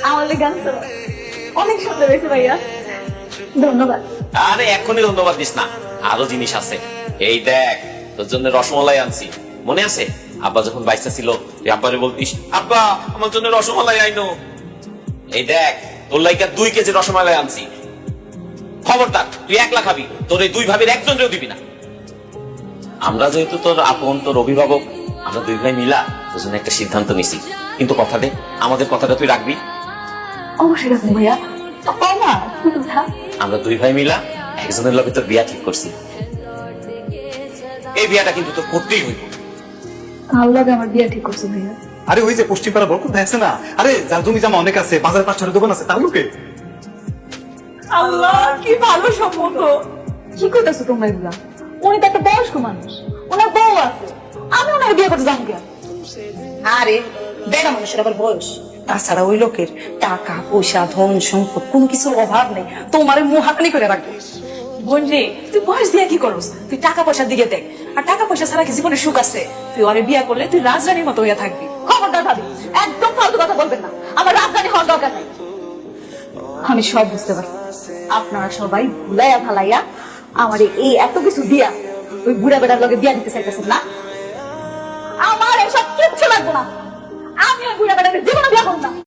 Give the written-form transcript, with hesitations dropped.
আমার লেগে আনছো, অনেক সুন্দর হয়েছে ভাইয়া, ধন্যবাদ। আরে এখনই ধন্যবাদ দিস না, আরো জিনিস আছে। এই দেখ, তোর জন্য রসমালাই আনছি, মনে আছে? আব্বা যখন বাইসা ছিল তুই আব্বারে বলতিস, আব্বা আমার জন্য রসমালাই আইনো। এই দেখ, তোর লাইকা 2 কেজি রসমালাই আনছি। খবরদার তুই একলা খাবি, তোর এই 2 ভাবির একজনেরও দিবি না। আমরা যেহেতু তোর আপন, তোর অভিভাবক, আমরা 2 ভাই মিলা তোর জন্য একটা সিদ্ধান্ত নিছি। কিন্তু কথা দে, আমাদের কথাটা তুই রাখবি। অবশ্যই রাখুন ভাইয়া। তাই না, কি কথা? আমরা 2 ভাই মিলা একজনের লগে তোর বিয়া ঠিক করছি। এই বিয়াটা কিন্তু তোর করতেই হইব। ভালো লাগে, আমার বিয়ে ঠিক করছে ভাইয়া। আরে ওই যে পশ্চিম পাড়া বরকত ভাই আছে না, আরে যার জমি জামা অনেক আছে, বাজারে 5-6 দোকান আছে, তার লোকে। আল্লাহ, কি ভালো সম্পর্ক। কি কইতাছো তোমরা এগুলা? উনি তো একটা বয়স্ক মানুষ, ওনার বউ আছে, আমি ওনার বিয়ে করতে যাবো কেন? আরে বেড়া মানুষের আবার বয়স, তাছাড়া ওই লোকের টাকা পয়সা ধন সম্পদ কোনো কিছুর অভাব নেই, তোমারে মুহাকানি করে রাখবে। বোন রে, তুই বয়স দিয়ে কি করস? তুই টাকা পয়সার দিকে দেখ, আর টাকা পয়সা ছাড়া কি জীবনে সুখ আছে? তুই ওরে বিয়ে করলে তুই রাজরানীর মতো হইয়া থাকবি। খবরদার ভাবি, একদম ফালতু কথা বলবেন না, আমার রাজরানী হওয়ার দরকার নাই। আমি সব বুঝতে পারছি, আপনারা সবাই ভুলাইয়া ভালাইয়া আমার এই এত কিছু দিয়া ওই বুড়া বেড়ার লগে বিয়া দিতে চাইতেছেন না। আমার এসব কিচ্ছু লাগবে না, আমি ওই বুড়া বেড়াকে জীবনে বিয়া করব না।